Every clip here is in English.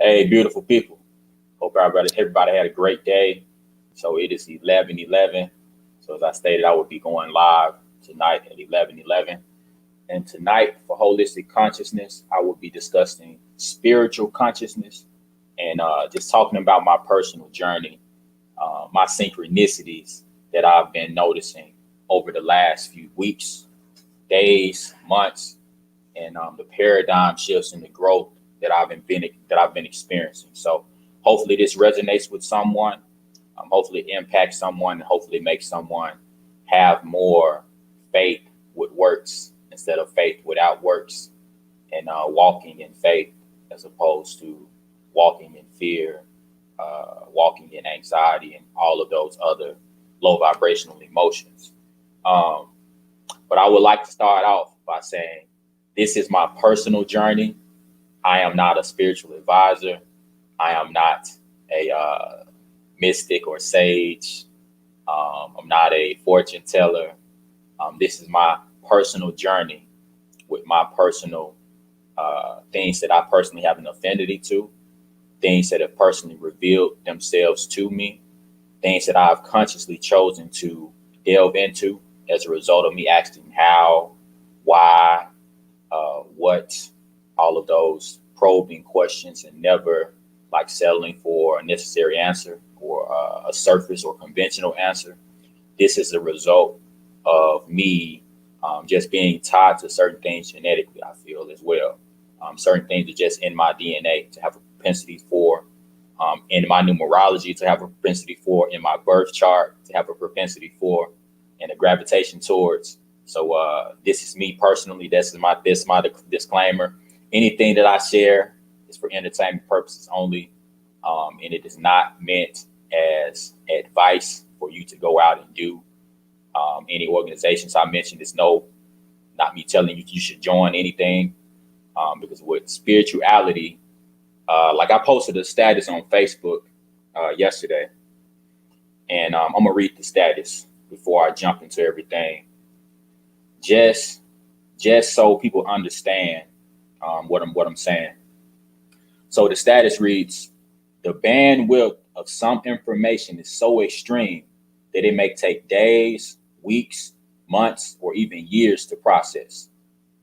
Hey, beautiful people. Hope everybody had a great day. So it is 11:11. So as I stated, I will be going live tonight at 11:11. And tonight for Holistic Consciousness, I will be discussing spiritual consciousness and just talking about my personal journey, my synchronicities that I've been noticing over the last few weeks, days, months, and the paradigm shifts and the growth that I've been experiencing. So hopefully this resonates with someone. Hopefully it impacts someone, and hopefully makes someone have more faith with works instead of faith without works, and walking in faith as opposed to walking in fear, walking in anxiety, and all of those other low vibrational emotions. Um, but I would like to start off by saying this is my personal journey. I am not a spiritual advisor. I am not a mystic or sage. I'm not a fortune teller. This is my personal journey with my personal things that I personally have an affinity to, things that have personally revealed themselves to me, things that I've consciously chosen to delve into as a result of me asking how, why, what, all of those probing questions, and never like settling for a necessary answer or a surface or conventional answer. This is a result of me just being tied to certain things genetically, I feel, as well. Certain things are just in my DNA to have a propensity for, in my numerology to have a propensity for, in my birth chart to have a propensity for, and a gravitation towards. So this is me personally. This is my disclaimer. Anything that I share is for entertainment purposes only, and it is not meant as advice for you to go out and do. Any organizations I mentioned is not me telling you should join anything, because with spirituality, like I posted a status on Facebook yesterday, and I'm gonna read the status before I jump into everything, just so people understand what I'm saying. So the status reads: the bandwidth of some information is so extreme that it may take days, weeks, months, or even years to process.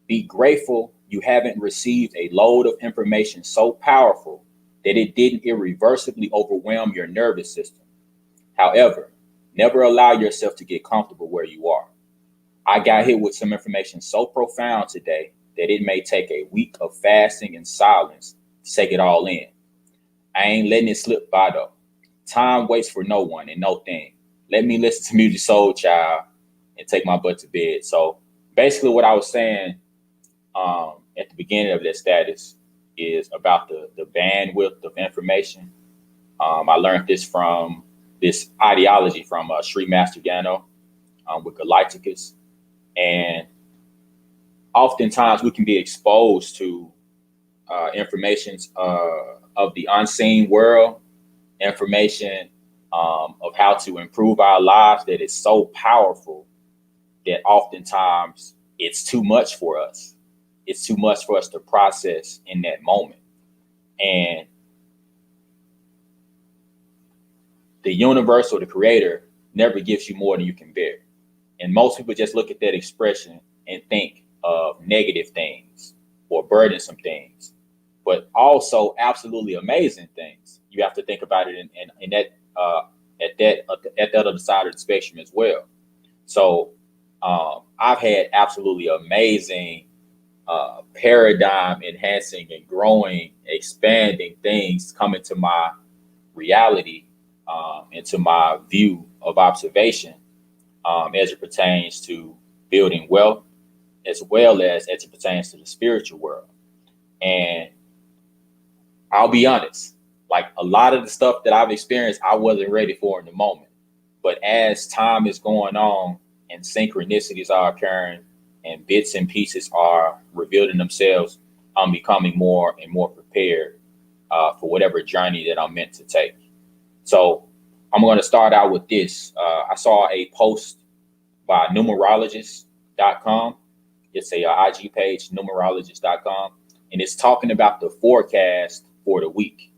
Be grateful you haven't received a load of information so powerful that it didn't irreversibly overwhelm your nervous system. However, never allow yourself to get comfortable where you are. I got hit with some information so profound today that it may take a week of fasting and silence to take it all in. I ain't letting it slip by though. Time waits for no one and no thing. Let me listen to music, soul child, and take my butt to bed. So basically what I was saying at the beginning of that status is about the bandwidth of information. I learned this ideology from Sri Master Yano with Galacticus. And oftentimes we can be exposed to informations of the unseen world, information of how to improve our lives that is so powerful that oftentimes it's too much for us. It's too much for us to process in that moment. And the universe or the creator never gives you more than you can bear. And most people just look at that expression and think of negative things or burdensome things, but also absolutely amazing things. You have to think about it in that at that other side of the spectrum as well. So I've had absolutely amazing paradigm enhancing and growing, expanding things come into my reality, into my view of observation, as it pertains to building wealth, as well as it pertains to the spiritual world. And I'll be honest, like a lot of the stuff that I've experienced, I wasn't ready for in the moment. But as time is going on and synchronicities are occurring and bits and pieces are revealing themselves, I'm becoming more and more prepared for whatever journey that I'm meant to take. So I'm going to start out with this. I saw a post by numerologist.com. It's a IG page, numerologist.com, and it's talking about the forecast for the week.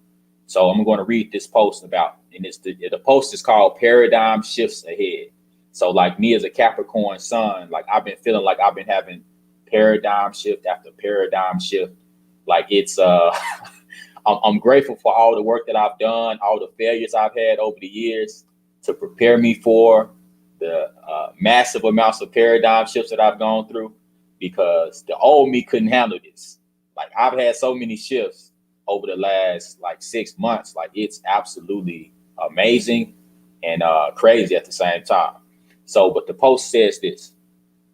So I'm going to read this post about, and the post is called Paradigm Shifts Ahead. So like me as a Capricorn sun, like I've been feeling like I've been having paradigm shift after paradigm shift. Like it's I'm grateful for all the work that I've done, all the failures I've had over the years to prepare me for the massive amounts of paradigm shifts that I've gone through, because the old me couldn't handle this. Like I've had so many shifts over the last like 6 months. Like it's absolutely amazing and crazy at the same time. So, but the post says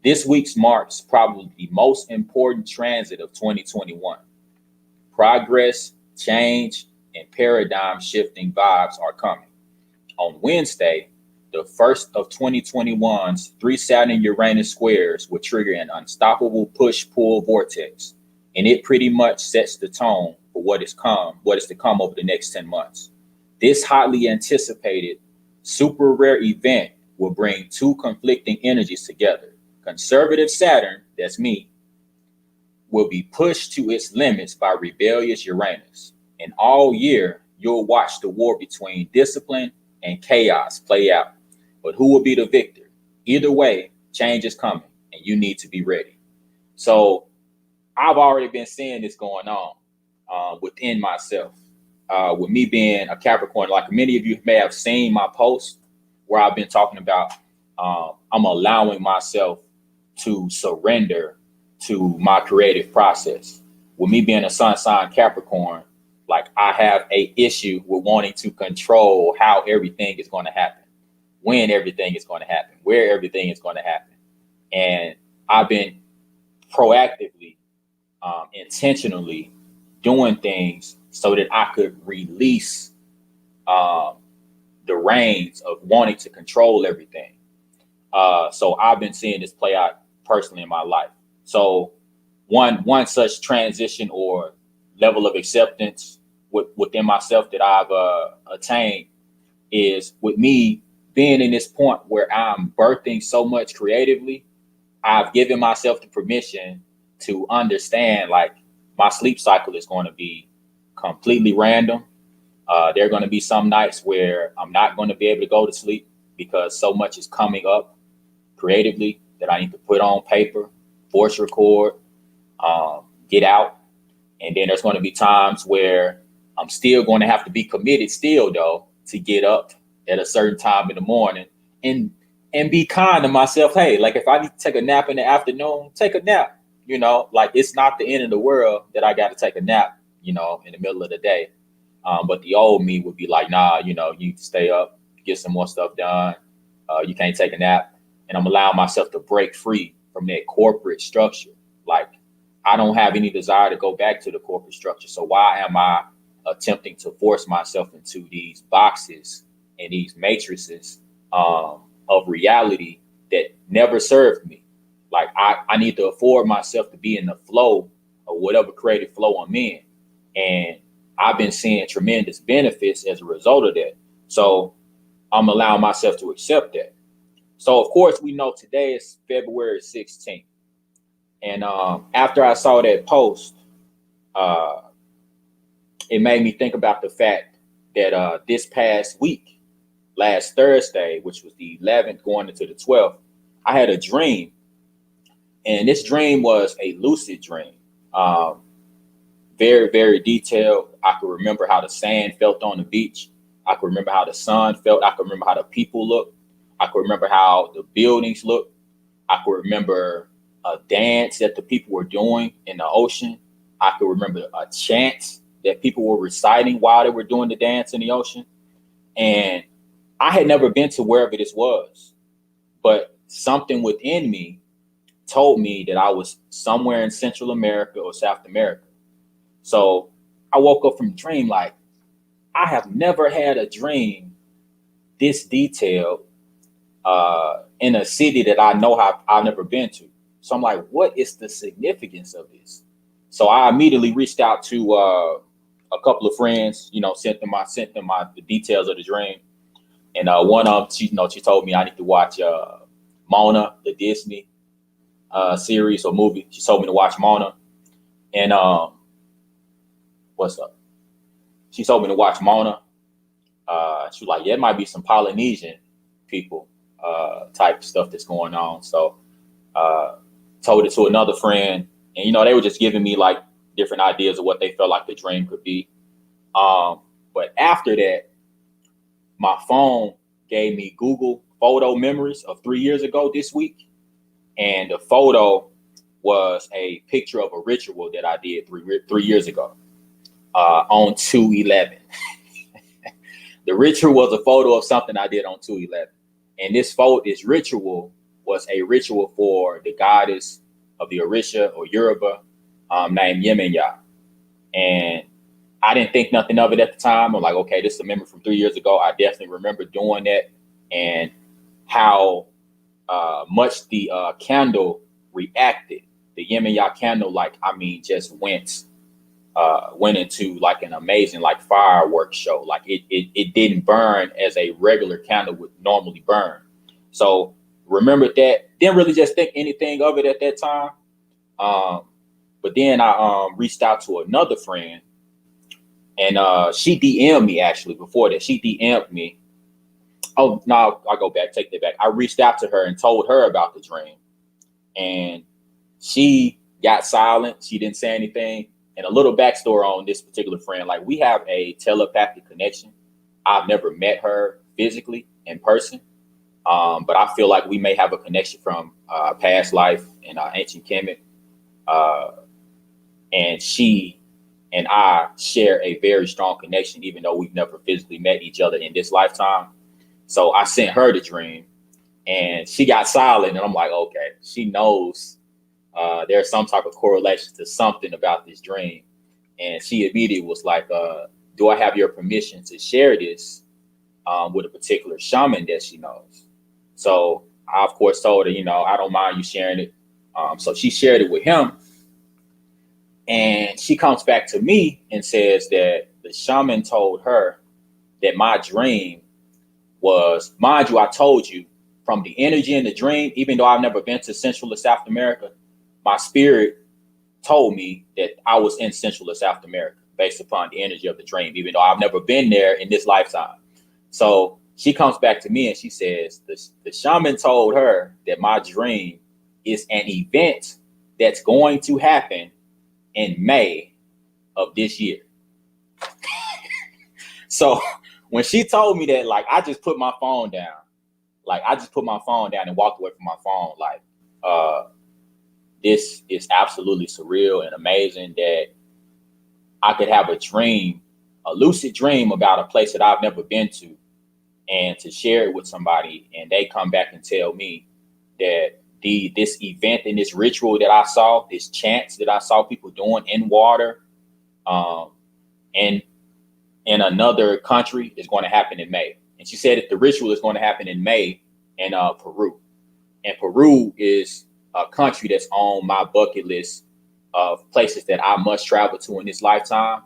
this week's marks probably the most important transit of 2021. Progress, change, and paradigm shifting vibes are coming. On Wednesday, the first of 2021's 3 Saturn Uranus squares will trigger an unstoppable push-pull vortex, and it pretty much sets the tone for what is to come over the next 10 months. This hotly anticipated, super rare event will bring two conflicting energies together. Conservative Saturn, that's me, will be pushed to its limits by rebellious Uranus. And all year, you'll watch the war between discipline and chaos play out. But who will be the victor? Either way, change is coming, and you need to be ready. So I've already been seeing this going on within myself. With me being a Capricorn, like many of you may have seen my post where I've been talking about I'm allowing myself to surrender to my creative process. With me being a sun sign Capricorn, like I have a issue with wanting to control how everything is going to happen, when everything is going to happen, where everything is going to happen. And I've been proactively, intentionally doing things so that I could release the reins of wanting to control everything. So I've been seeing this play out personally in my life. So one such transition or level of acceptance within myself that I've attained is with me being in this point where I'm birthing so much creatively. I've given myself the permission to understand like my sleep cycle is going to be completely random. There are going to be some nights where I'm not going to be able to go to sleep because so much is coming up creatively that I need to put on paper, voice record, get out. And then there's going to be times where I'm still going to have to be committed still, though, to get up at a certain time in the morning and be kind to myself. Hey, like if I need to take a nap in the afternoon, take a nap. You know, like it's not the end of the world that I got to take a nap, you know, in the middle of the day. But the old me would be like, nah, you know, you need to stay up, get some more stuff done. You can't take a nap. And I'm allowing myself to break free from that corporate structure. Like I don't have any desire to go back to the corporate structure. So why am I attempting to force myself into these boxes and these matrices of reality that never served me? Like I need to afford myself to be in the flow of whatever creative flow I'm in. And I've been seeing tremendous benefits as a result of that. So I'm allowing myself to accept that. So of course we know today is February 16th. And after I saw that post, it made me think about the fact that this past week, last Thursday, which was the 11th going into the 12th, I had a dream. And this dream was a lucid dream. Very, very detailed. I could remember how the sand felt on the beach. I could remember how the sun felt. I could remember how the people looked. I could remember how the buildings looked. I could remember a dance that the people were doing in the ocean. I could remember a chant that people were reciting while they were doing the dance in the ocean. And I had never been to wherever this was, but something within me told me that I was somewhere in Central America or South America. So I woke up from the dream like, I have never had a dream this detailed in a city that I know I've never been to. So I'm like, what is the significance of this? So I immediately reached out to a couple of friends, you know, sent them the details of the dream. And one of them, she told me I need to watch Mona, the Disney series or movie. She told me to watch Mona. And what's up? she told me to watch Mona. She was like, yeah, it might be some Polynesian people type stuff that's going on. So told it to another friend, and they were just giving me like different ideas of what they felt like the dream could be. But after that, my phone gave me Google photo memories of 3 years ago this week, and the photo was a picture of a ritual that I did three years ago on 2/11. The ritual was a photo of something I did on 2/11, and this ritual was a ritual for the goddess of the Orisha or Yoruba named Yemaya. And I didn't think nothing of it at the time. I'm like, okay, this is a memory from 3 years ago. I definitely remember doing that, and how much the candle reacted. The Yemaya candle, just went into like an amazing like fireworks show. Like it didn't burn as a regular candle would normally burn. So remembered that. Didn't really just think anything of it at that time. But then I reached out to another friend, and she DM'd me actually before that. She DM'd me. Oh, no, I'll go back, take that back. I reached out to her and told her about the dream, and she got silent. She didn't say anything. And a little backstory on this particular friend, like we have a telepathic connection. I've never met her physically in person, but I feel like we may have a connection from past life in ancient Kemet. And she and I share a very strong connection, even though we've never physically met each other in this lifetime. So I sent her the dream, and she got silent. And I'm like, okay, she knows there's some type of correlation to something about this dream. And she immediately was like, do I have your permission to share this with a particular shaman that she knows? So I, of course, told her, I don't mind you sharing it. So she shared it with him. And she comes back to me and says that the shaman told her that my dream was, mind you, I told you, from the energy in the dream, even though I've never been to Central or South America, my spirit told me that I was in Central or South America based upon the energy of the dream, even though I've never been there in this lifetime. So she comes back to me and she says, the shaman told her that my dream is an event that's going to happen in May of this year. So when she told me that, like, I just put my phone down. Like, I just put my phone down and walked away from my phone. Like, this is absolutely surreal and amazing that I could have a dream, a lucid dream about a place that I've never been to, and to share it with somebody, and they come back and tell me that this event and this ritual that I saw, this chants that I saw people doing in water, and in another country is going to happen in May. And she said that the ritual is going to happen in May in Peru. And Peru is a country that's on my bucket list of places that I must travel to in this lifetime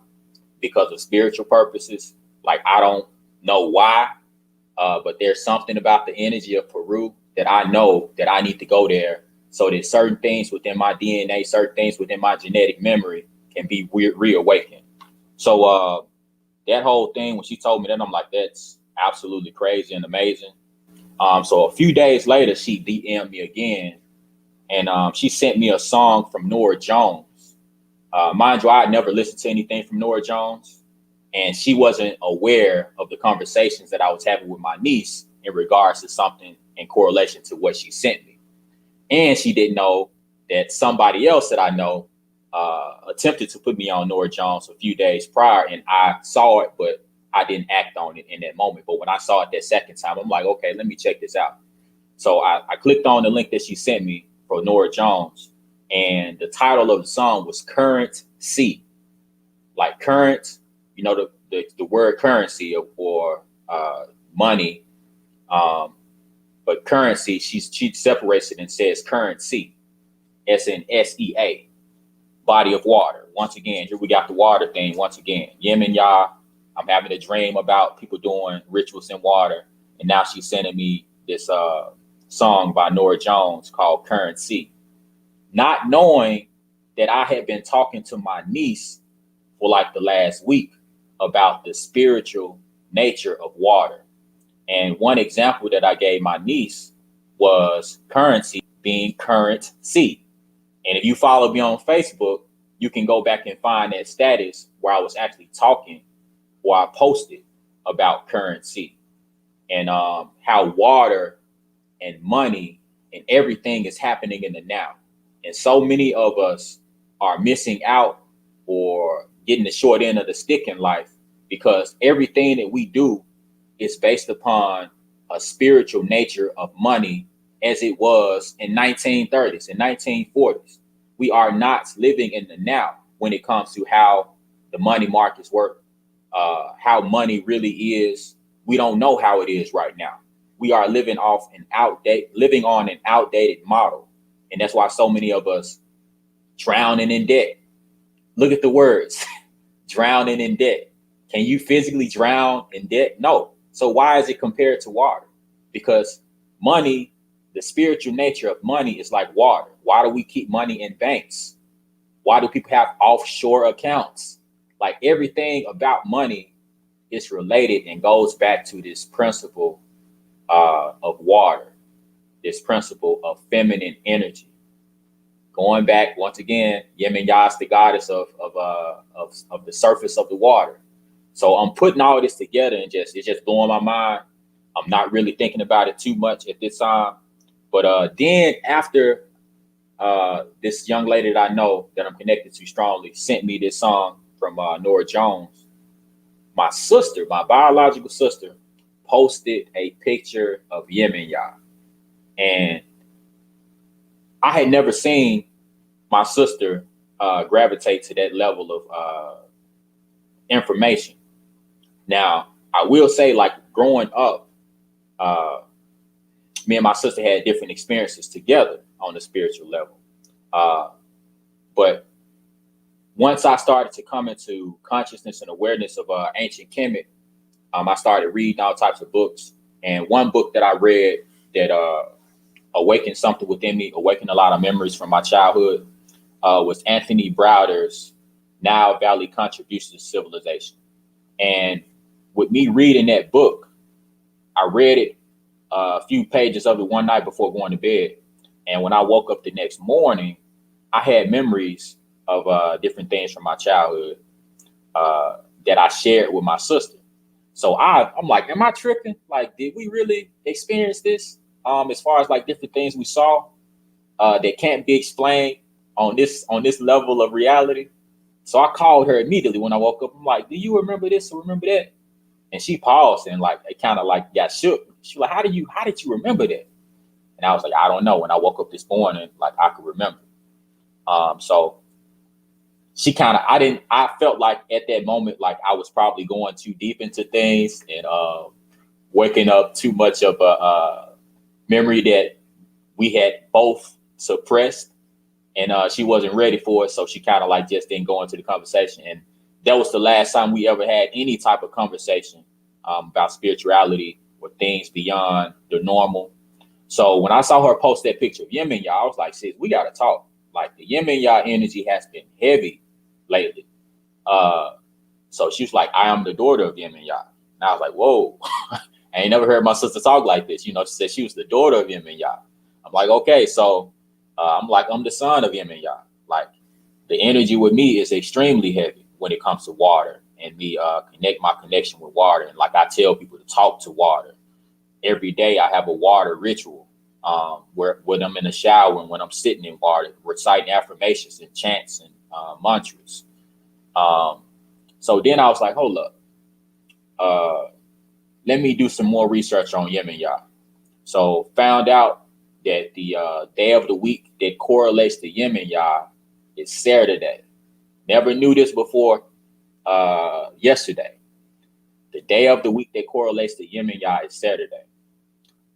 because of spiritual purposes. Like, I don't know why, but there's something about the energy of Peru that I know that I need to go there so that certain things within my DNA, certain things within my genetic memory can be reawakened. So that whole thing, when she told me that, I'm like, that's absolutely crazy and amazing. So a few days later, she DM'd me again, and she sent me a song from Norah Jones. Mind you, I had never listened to anything from Norah Jones, and she wasn't aware of the conversations that I was having with my niece in regards to something in correlation to what she sent me. And she didn't know that somebody else that I know attempted to put me on Norah Jones a few days prior, and I saw it, but I didn't act on it in that moment. But when I saw it that second time, I'm like, okay, let me check this out. So I clicked on the link that she sent me for Norah Jones, and the title of the song was Current C. Like current, the word currency or money, but currency, she separates it and says currency, SNSEA, body of water. Once again, here we got the water thing once again. Yemaya, I'm having a dream about people doing rituals in water, and now she's sending me this song by Norah Jones called Currency, not knowing that I had been talking to my niece for like the last week about the spiritual nature of water. And one example that I gave my niece was currency being currency. And if you follow me on Facebook, you can go back and find that status where I was actually talking, or I posted about currency and how water and money and everything is happening in the now. And so many of us are missing out or getting the short end of the stick in life because everything that we do is based upon a spiritual nature of money as it was in 1930s and 1940s. We are not living in the now when it comes to how the money markets work, how money really is. We don't know how it is right now. We are living on an outdated model. And that's why so many of us drowning in debt. Look at the words, drowning in debt. Can you physically drown in debt? No. So why is it compared to water? Because money, the spiritual nature of money is like water. Why do we keep money in banks? Why do people have offshore accounts? Like everything about money is related and goes back to this principle of water, this principle of feminine energy. Going back once again, Yemaya is the goddess of the surface of the water. So I'm putting all this together and it's just blowing my mind. I'm not really thinking about it too much at this time. But then after this young lady that I know that I'm connected to strongly sent me this song from Nora Jones, my sister, my biological sister, posted a picture of Yemaya. And I had never seen my sister gravitate to that level of information. Now, I will say, like growing up, me and my sister had different experiences together on the spiritual level. But once I started to come into consciousness and awareness of ancient Kemet, I started reading all types of books. And one book that I read that awakened something within me, awakened a lot of memories from my childhood, was Anthony Browder's Nile Valley Contributions to Civilization. And with me reading that book, I read it a few pages of it one night before going to bed. And when I woke up the next morning, I had memories of different things from my childhood that I shared with my sister. So I'm like, am I tripping? Like, did we really experience this? As far as like different things we saw that can't be explained on this level of reality. So I called her immediately when I woke up. I'm like, do you remember this or remember that? And she paused and like it kind of like got shook. She was like, how did you remember that? And I was like, I don't know. When I woke up this morning, like I could remember. So she kind of, I felt like at that moment, like I was probably going too deep into things and waking up too much of a memory that we had both suppressed, and she wasn't ready for it. So she kind of like just didn't go into the conversation. And that was the last time we ever had any type of conversation about spirituality or things beyond the normal. So when I saw her post that picture of Yemaya, I was like, sis, we got to talk. Like the Yemaya energy has been heavy lately. So she was like, I am the daughter of Yemaya. And I was like, whoa, I ain't never heard my sister talk like this. You know, she said she was the daughter of Yemaya. I'm like, okay, so I'm the son of Yemaya. Like the energy with me is extremely heavy when it comes to water and me my connection with water. And like I tell people to talk to water. Every day I have a water ritual where when I'm in the shower and when I'm sitting in water, reciting affirmations and chants and mantras. So then I was like, hold up, let me do some more research on Yemaya. So found out that the day of the week that correlates to Yemaya is Saturday. Never knew this before yesterday. The day of the week that correlates to Yemaya is Saturday.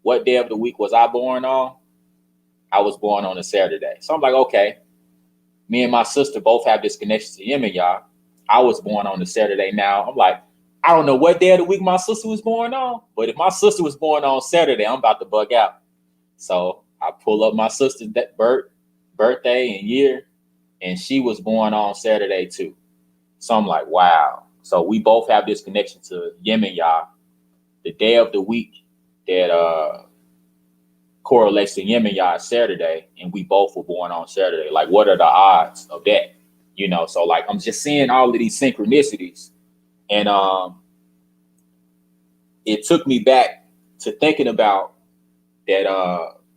What day of the week was I born on? I was born on a Saturday. So I'm like, okay, me and my sister both have this connection to Yemaya. I was born on a Saturday now. I'm like, I don't know what day of the week my sister was born on, but if my sister was born on Saturday, I'm about to bug out. So I pull up my sister's birthday and year, and she was born on Saturday too. So I'm like, wow. So we both have this connection to Yemaya, the day of the week that correlates to Yemaya is Saturday, and we both were born on Saturday. Like, what are the odds of that? You know, so like I'm just seeing all of these synchronicities, and it took me back to thinking about that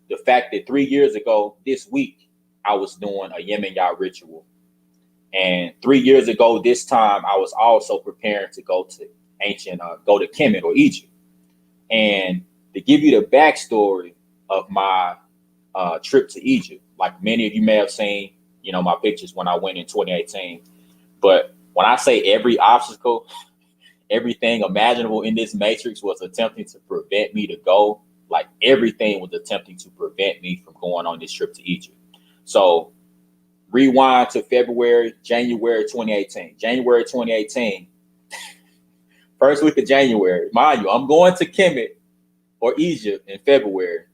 the fact that 3 years ago this week I was doing a Yemaya ritual. And 3 years ago this time I was also preparing to go to go to Kemet or Egypt. And to give you the backstory of my trip to Egypt, like many of you may have seen, you know, my pictures when I went in 2018. But when I say every obstacle, everything imaginable in this matrix was attempting to prevent me to go, like everything was attempting to prevent me from going on this trip to Egypt. So rewind to January 2018. January 2018, first week of January. Mind you, I'm going to Kemet or Egypt in February.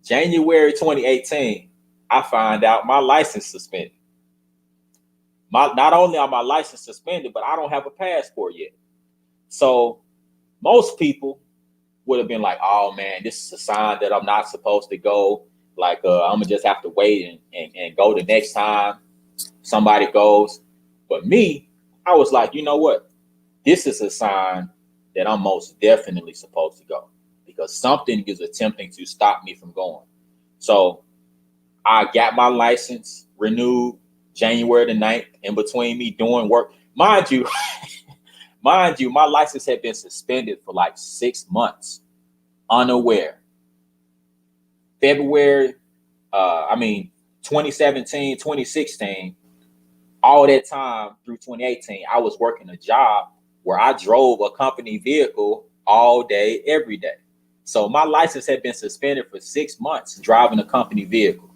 January 2018, I find out my license suspended. Not only are my license suspended, but I don't have a passport yet. So most people would have been like, oh man, this is a sign that I'm not supposed to go. Like, I'm gonna just have to wait and go the next time somebody goes. But me, I was like, you know what? This is a sign that I'm most definitely supposed to go, because something is attempting to stop me from going. So I got my license renewed January the 9th. In between me doing work, mind you, my license had been suspended for like 6 months, unaware. February, 2017, 2016, all that time through 2018, I was working a job where I drove a company vehicle all day, every day. So my license had been suspended for 6 months driving a company vehicle.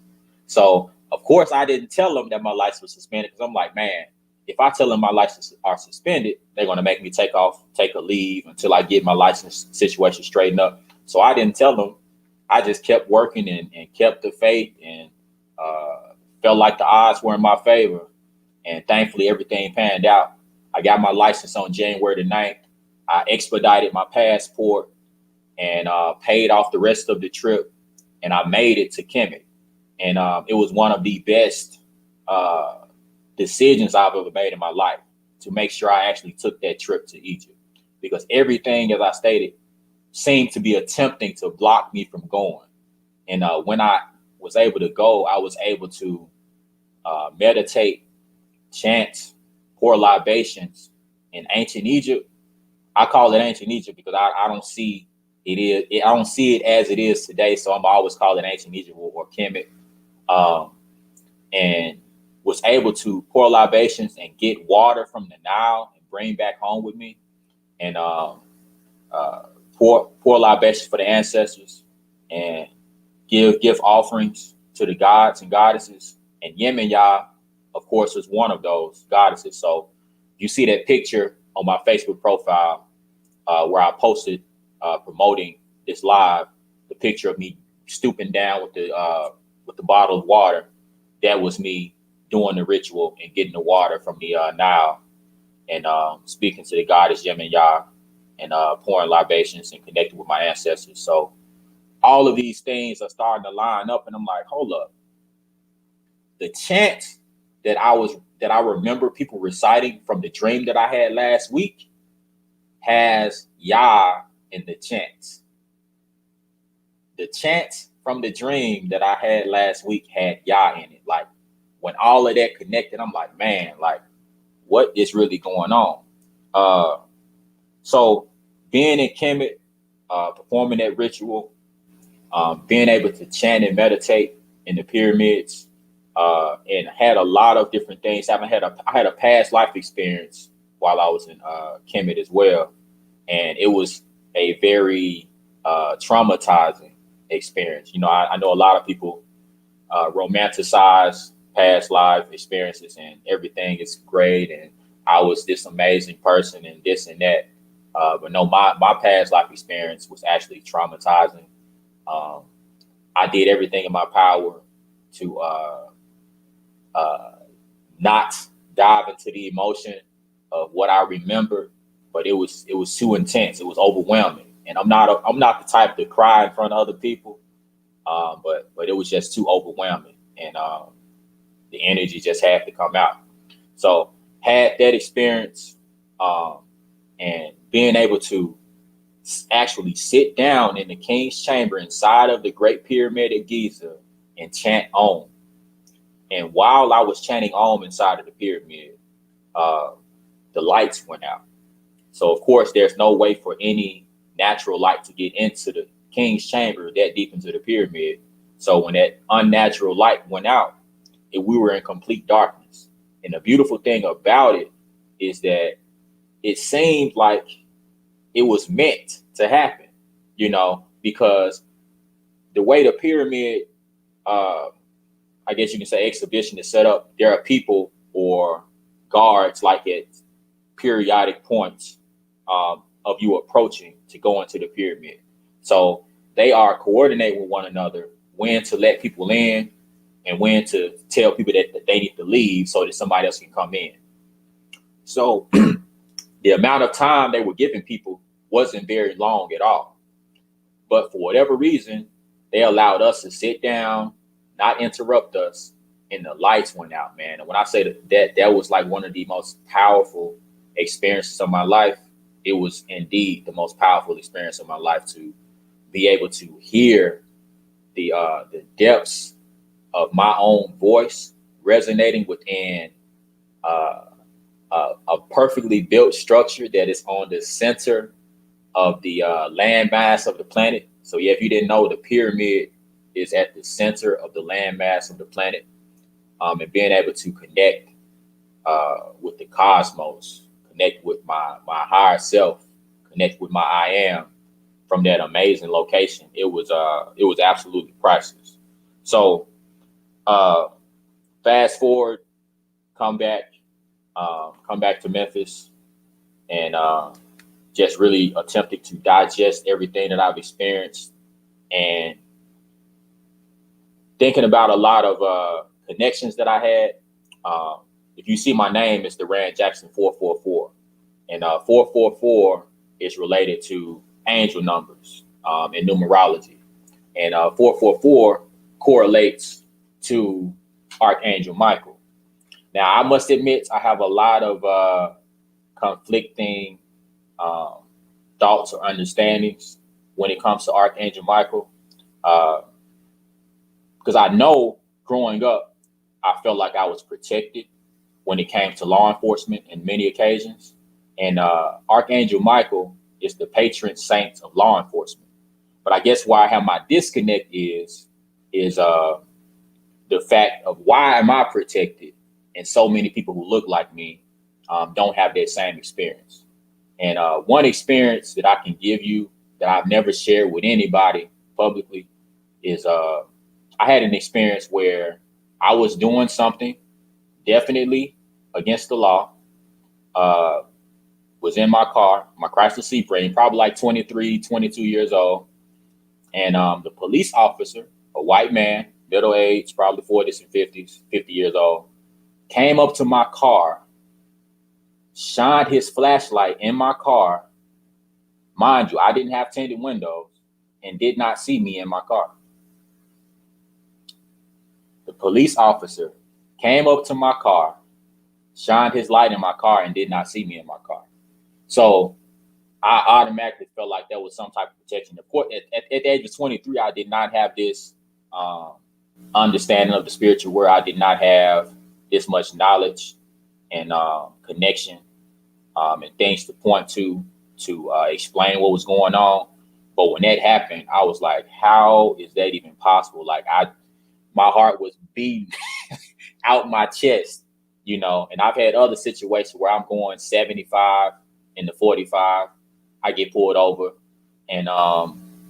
So of course I didn't tell them that my license was suspended, because I'm like, man, if I tell them my license are suspended, they're going to make me take a leave until I get my license situation straightened up. So I didn't tell them. I just kept working and kept the faith, and felt like the odds were in my favor. And thankfully, everything panned out. I got my license on January the 9th. I expedited my passport and paid off the rest of the trip. And I made it to Kemet. And it was one of the best decisions I've ever made in my life, to make sure I actually took that trip to Egypt. Because everything, as I stated, seemed to be attempting to block me from going. And when I was able to go, I was able to meditate, chants, pour libations in ancient Egypt. I call it ancient Egypt because I don't see I don't see it as it is today. So I'm always calling it ancient Egypt or Kemet. And was able to pour libations and get water from the Nile and bring back home with me, and pour libations for the ancestors, and give offerings to the gods and goddesses. And Yemaya, of course, is one of those goddesses. So you see that picture on my Facebook profile where I posted promoting this live, the picture of me stooping down with the bottle of water. That was me doing the ritual and getting the water from the Nile, and speaking to the goddess Yemaya, and pouring libations and connecting with my ancestors. So all of these things are starting to line up, and I'm like, hold up. The chant that I remember people reciting from the dream that I had last week has Yah in the chants. The chants from the dream that I had last week had Yah in it. Like, when all of that connected, I'm like, man, like, what is really going on? So being in Kemet, performing that ritual, being able to chant and meditate in the pyramids, and had a lot of different things. I had a past life experience while I was in Kemet as well, and it was a very traumatizing experience. You know, I know a lot of people romanticize past life experiences and everything is great, and I was this amazing person and this and that. But no, my past life experience was actually traumatizing. I did everything in my power to not dive into the emotion of what I remember, but it was too intense. It was overwhelming, and I'm not the type to cry in front of other people, but it was just too overwhelming, and the energy just had to come out. So had that experience, and being able to actually sit down in the King's Chamber inside of the Great Pyramid at Giza and chant Om. And while I was chanting Om inside of the pyramid, the lights went out. So of course, there's no way for any natural light to get into the King's Chamber that deep into the pyramid. So when that unnatural light went out, we were in complete darkness. And the beautiful thing about it is that it seemed like it was meant to happen, because the way the pyramid, I guess you can say exhibition is set up, there are people or guards like at periodic points of you approaching to go into the pyramid. So they are coordinating with one another when to let people in and when to tell people that they need to leave so that somebody else can come in. So the amount of time they were giving people wasn't very long at all. But for whatever reason, they allowed us to sit down, not interrupt us, and the lights went out, man. And when I say that was like one of the most powerful experiences of my life, it was indeed the most powerful experience of my life to be able to hear the depths of my own voice resonating within a perfectly built structure that is on the center of the landmass of the planet. So yeah, if you didn't know, the pyramid is at the center of the landmass of the planet, and being able to connect with the cosmos, connect with my higher self, connect with my I am from that amazing location. It was absolutely priceless. So fast forward, come back to Memphis, and just really attempting to digest everything that I've experienced, and thinking about a lot of connections that I had. If you see my name, it's the Rand Jackson 444, and 444 is related to angel numbers in numerology, and 444 correlates to Archangel Michael. Now, I must admit, I have a lot of conflicting thoughts or understandings when it comes to Archangel Michael, because I know growing up, I felt like I was protected when it came to law enforcement in many occasions. And Archangel Michael is the patron saint of law enforcement. But I guess why I have my disconnect is the fact of why am I protected and so many people who look like me don't have that same experience. And one experience that I can give you that I've never shared with anybody publicly is I had an experience where I was doing something definitely against the law, was in my car, my Chrysler Seaplane, probably like 23, 22 years old. And the police officer, a white man, middle age, probably 40s and 50s, 50 years old, came up to my car, shined his flashlight in my car. Mind you, I didn't have tinted windows and did not see me in my car. The police officer came up to my car, shined his light in my car, and did not see me in my car. So I automatically felt like there was some type of protection. Of course, at the age of 23, I did not have this understanding of the spiritual world. I did not have this much knowledge and connection and things to point to explain what was going on. But when that happened, I was like, how is that even possible? Like my heart was beating out my chest, and I've had other situations where I'm going 75 in the 45, I get pulled over. And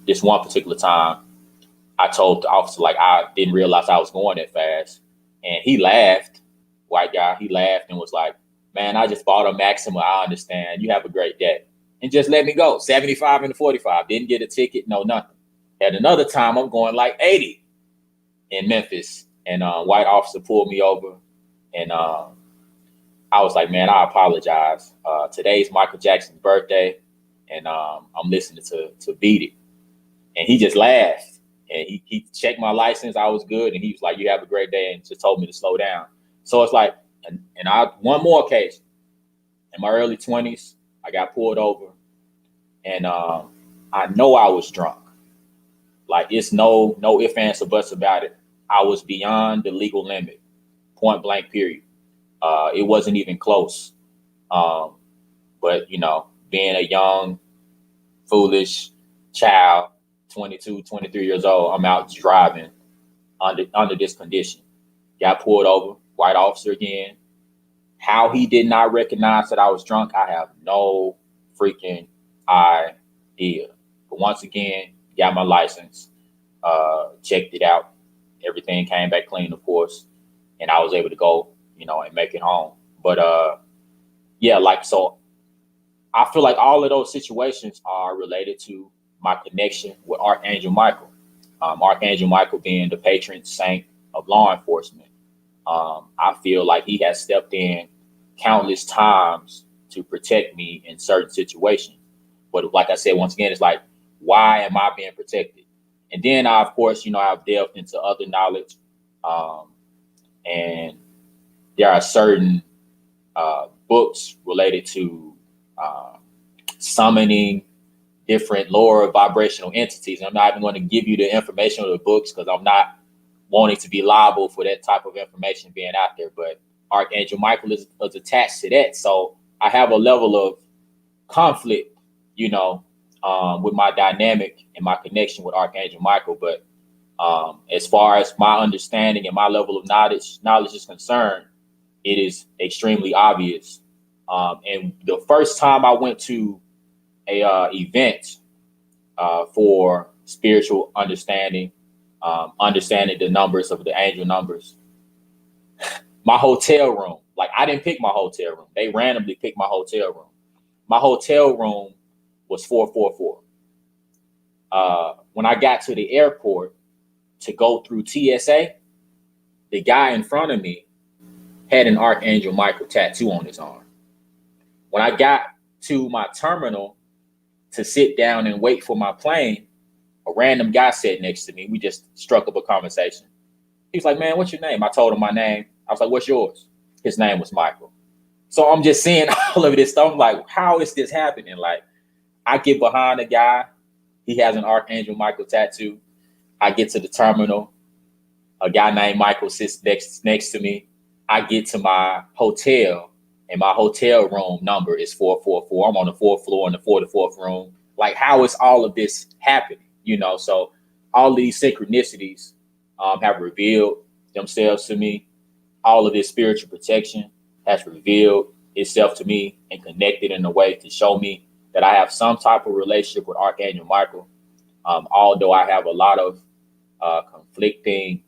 this one particular time, I told the officer, like, I didn't realize I was going that fast. And he laughed, white guy, he laughed and was like, man, I just bought a Maxima. I understand. You have a great day. And just let me go. 75 in the 45. Didn't get a ticket, no nothing. At another time, I'm going like 80 in Memphis. And white officer pulled me over. And I I was like, man, I apologize. Today's Michael Jackson's birthday, and I'm listening to Beat It. And he just laughed, and he checked my license. I was good, and he was like, you have a great day, and just told me to slow down. So it's like, and I one more occasion in my early 20s, I got pulled over, and I know I was drunk. Like, it's no ifs, ands, or buts about it. I was beyond the legal limit, point blank, period. It wasn't even close. But, being a young, foolish child, 22, 23 years old, I'm out driving under this condition. Got pulled over, white officer again. How he did not recognize that I was drunk, I have no freaking idea. But once again, got my license, checked it out. Everything came back clean, of course, and I was able to go, and make it home. But yeah, so I feel like all of those situations are related to my connection with Archangel Michael. Archangel Michael being the patron saint of law enforcement. I feel like he has stepped in countless times to protect me in certain situations. But like I said, once again, it's like, why am I being protected? And then of course, I've delved into other knowledge. And there are certain books related to summoning different lower vibrational entities. I'm not even going to give you the information of the books because I'm not wanting to be liable for that type of information being out there. But Archangel Michael is attached to that. So I have a level of conflict, with my dynamic and my connection with Archangel Michael. But as far as my understanding and my level of knowledge is concerned, it is extremely obvious. And the first time I went to a event for spiritual understanding, understanding the numbers of the angel numbers, my hotel room, like, I didn't pick my hotel room. They randomly picked my hotel room. My hotel room was 444. When I got to the airport to go through TSA, the guy in front of me had an Archangel Michael tattoo on his arm. When I got to my terminal to sit down and wait for my plane, a random guy sat next to me. We just struck up a conversation. He was like, man, what's your name? I told him my name. I was like, what's yours? His name was Michael. So I'm just seeing all of this stuff. I'm like, how is this happening? Like, I get behind the guy. He has an Archangel Michael tattoo. I get to the terminal. A guy named Michael sits next to me. I get to my hotel, and my hotel room number is 444. I'm on the 4th floor in the 44th room. Like, how is all of this happening? So all these synchronicities have revealed themselves to me. All of this spiritual protection has revealed itself to me and connected in a way to show me that I have some type of relationship with Archangel Michael. Although I have a lot of conflicting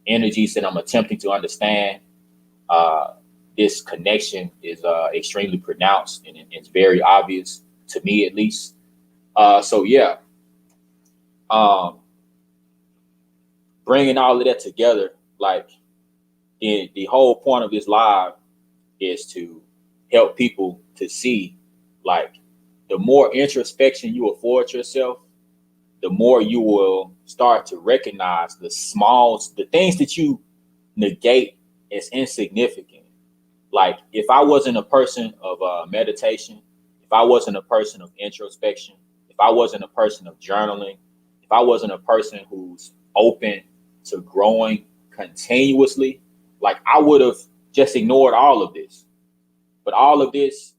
energies that I'm attempting to understand, this connection is extremely pronounced, and it's very obvious to me, at least. So yeah, bringing all of that together, like, the whole point of this live is to help people to see, like, the more introspection you afford yourself, the more you will start to recognize the things that you negate as insignificant. Like, if I wasn't a person of meditation, if I wasn't a person of introspection, if I wasn't a person of journaling, if I wasn't a person who's open to growing continuously, like, I would have just ignored all of this. But all of this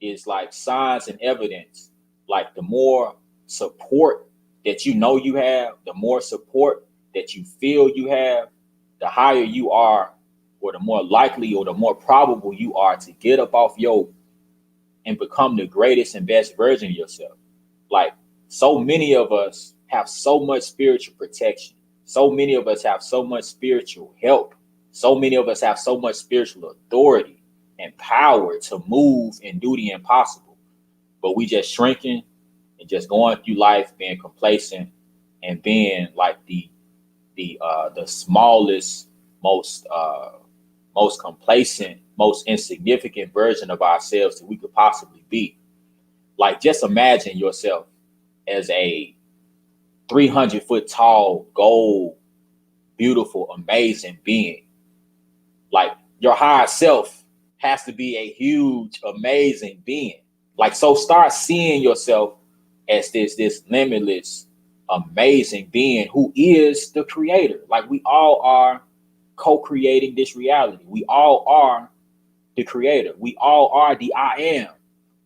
is like signs and evidence. Like, the more support that you have, the more support that you feel you have, the higher you are, or the more likely or the more probable you are to get up off your and become the greatest and best version of yourself. Like, so many of us have so much spiritual protection. So many of us have so much spiritual help. So many of us have so much spiritual authority and power to move and do the impossible. But we just shrinking and just going through life, being complacent and being like the smallest, most most complacent, most insignificant version of ourselves that we could possibly be. Like, just imagine yourself as a 300-foot tall, gold, beautiful, amazing being. Like, your higher self has to be a huge, amazing being. Like, so start seeing yourself as this limitless, amazing being who is the creator. Like, we all are co-creating this reality. We all are the creator. We all are the I am.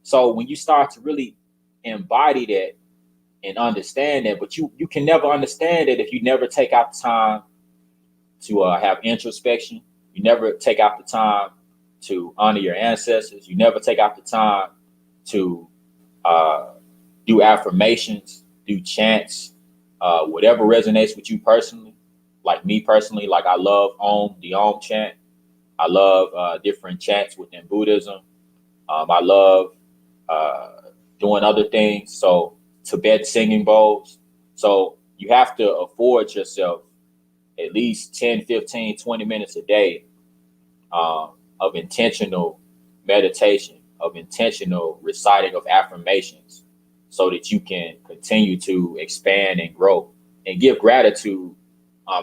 So when you start to really embody that and understand that, but you can never understand it if you never take out the time to have introspection. You never take out the time to honor your ancestors. You never take out the time to do affirmations, do chants, whatever resonates with you personally. Like me personally, like I love the Om chant. I love different chants within Buddhism. I love doing other things. So Tibet singing bowls. So you have to afford yourself at least 10, 15, 20 minutes a day of intentional meditation, of intentional reciting of affirmations, so that you can continue to expand and grow and give gratitude.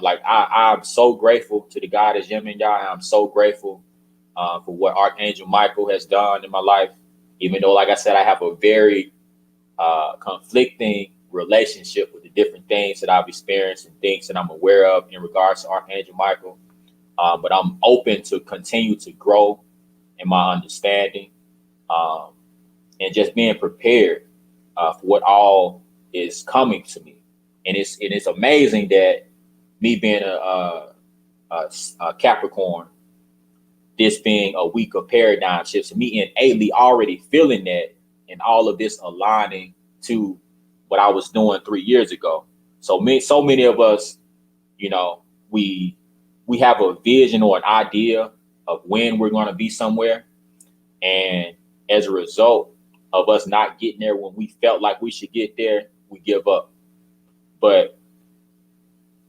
Like I'm so grateful to the goddess Yemaya. I'm so grateful for what Archangel Michael has done in my life, even though, like I said, I have a very conflicting relationship with the different things that I've experienced and things that I'm aware of in regards to Archangel Michael. But I'm open to continue to grow in my understanding, and just being prepared for what all is coming to me. And it's amazing that me being a Capricorn, this being a week of paradigm shifts, me innately already feeling that, and all of this aligning to what I was doing 3 years ago. So many of us, you know, we have a vision or an idea of when we're going to be somewhere, and as a result of us not getting there when we felt like we should get there, we give up. But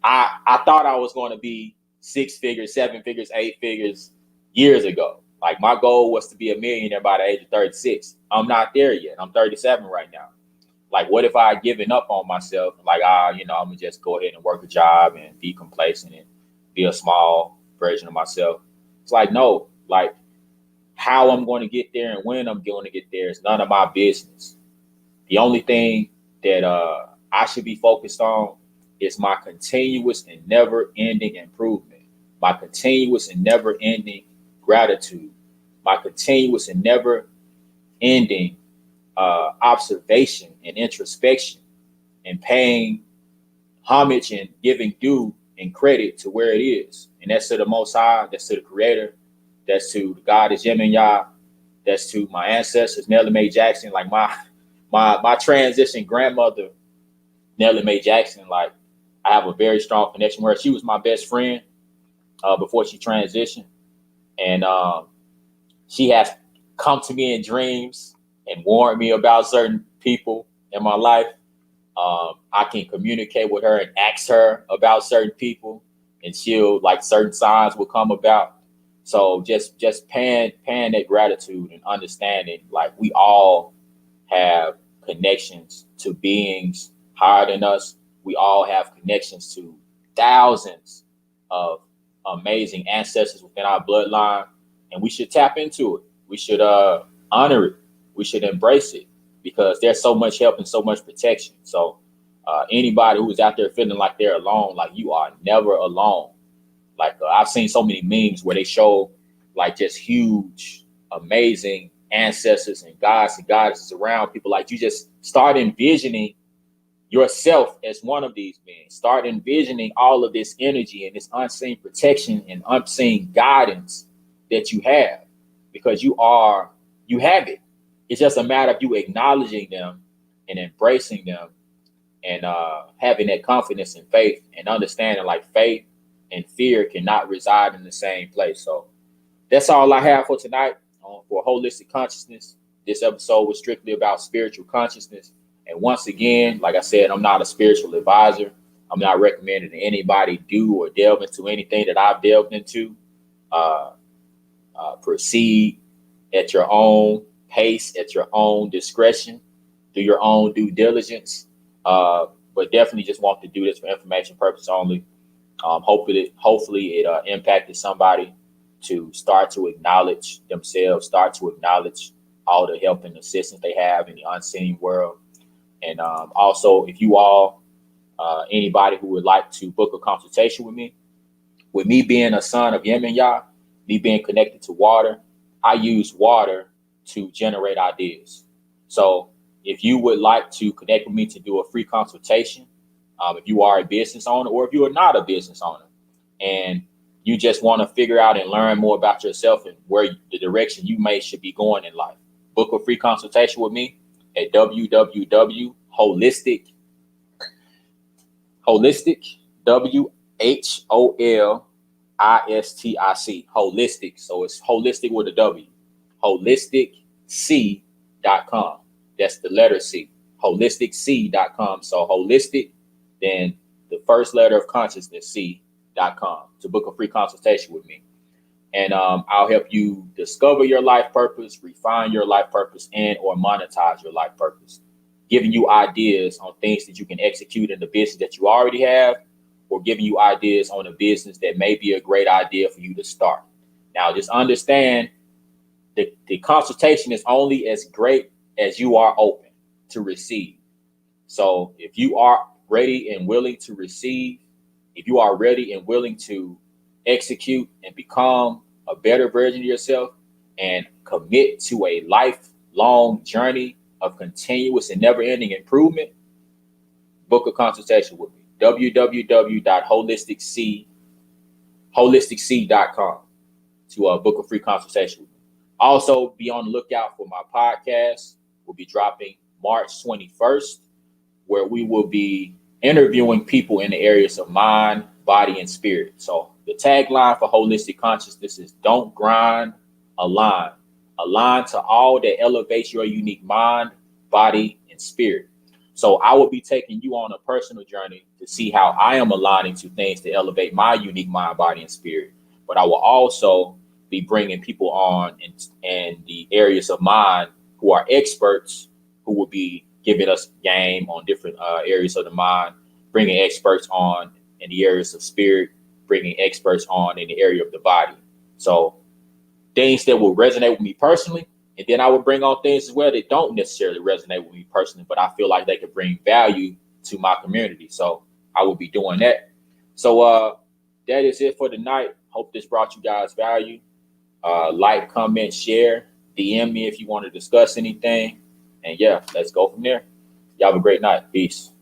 I thought I was going to be 6 figures, 7 figures, 8 figures years ago. Like, my goal was to be a millionaire by the age of 36. I'm not there yet. I'm 37 right now. Like, what if I had given up on myself? Like, I'm gonna just go ahead and work a job and be complacent and be a small version of myself. It's like, no, like, how I'm going to get there and when I'm going to get there is none of my business. The only thing that I should be focused on is my continuous and never-ending improvement, my continuous and never-ending gratitude, my continuous and never-ending observation and introspection, and paying homage and giving due and credit to where it is. And that's to the Most High, that's to the Creator, that's to the Goddess Yemaya, that's to my ancestors, Nellie Mae Jackson, like my transition grandmother, Nellie Mae Jackson. Like, I have a very strong connection with her. She was my best friend before she transitioned. And she has come to me in dreams and warned me about certain people in my life. I can communicate with her and ask her about certain people, and she'll, like, certain signs will come about. So just paying that gratitude and understanding, like, we all have connections to beings higher than us. We all have connections to thousands of amazing ancestors within our bloodline, and we should tap into it. We should honor it. We should embrace it, because there's so much help and so much protection. So anybody who's out there feeling like they're alone, like, you are never alone. Like, I've seen so many memes where they show, like, just huge, amazing ancestors and gods and goddesses around people. Like, you just start envisioning yourself as one of these beings. Start envisioning all of this energy and this unseen protection and unseen guidance that you have, because you have it. It's just a matter of you acknowledging them and embracing them, and having that confidence and faith, and understanding, like, faith and fear cannot reside in the same place. So that's all I have for tonight for Holistic Consciousness. This episode was strictly about spiritual consciousness. And once again, like I said, I'm not a spiritual advisor. I'm not recommending that anybody do or delve into anything that I've delved into. Proceed at your own pace, at your own discretion, do your own due diligence. But definitely just want to do this for information purpose only. Hopefully it impacted somebody to start to acknowledge themselves, start to acknowledge all the help and assistance they have in the unseen world. And also, if you all, anybody who would like to book a consultation with me being a son of Yemaya, me being connected to water, I use water to generate ideas. So if you would like to connect with me to do a free consultation, if you are a business owner or if you are not a business owner and you just want to figure out and learn more about yourself and where the direction you should be going in life, book a free consultation with me at www.holistic, WHOLISTIC, holistic. So it's holistic with a W, holisticc.com. That's the letter C, holisticc.com. So holistic, then the first letter of consciousness, C.com, to book a free consultation with me. And I'll help you discover your life purpose, refine your life purpose, and or monetize your life purpose, giving you ideas on things that you can execute in the business that you already have, or giving you ideas on a business that may be a great idea for you to start. Now, just understand the consultation is only as great as you are open to receive. So if you are ready and willing to receive, if you are ready and willing to execute and become a better version of yourself and commit to a lifelong journey of continuous and never-ending improvement, book a consultation with me. www.holisticc.com to book a free consultation with me. Also, be on the lookout for my podcast. We'll be dropping March 21st, where we will be interviewing people in the areas of mind, body, and spirit. So the tagline for Holistic Consciousness is don't grind, align. Align to all that elevates your unique mind, body, and spirit. So I will be taking you on a personal journey to see how I am aligning to things to elevate my unique mind, body, and spirit. But I will also be bringing people on in the areas of mind who are experts, who will be giving us game on different areas of the mind, bringing experts on in the areas of spirit, bringing experts on in the area of the body. So things that will resonate with me personally, and then I will bring on things as well that don't necessarily resonate with me personally, but I feel like they could bring value to my community. So I will be doing that. So that is it for tonight. Hope this brought you guys value. Like, comment, share, DM me if you want to discuss anything. And yeah, let's go from there. Y'all have a great night. Peace.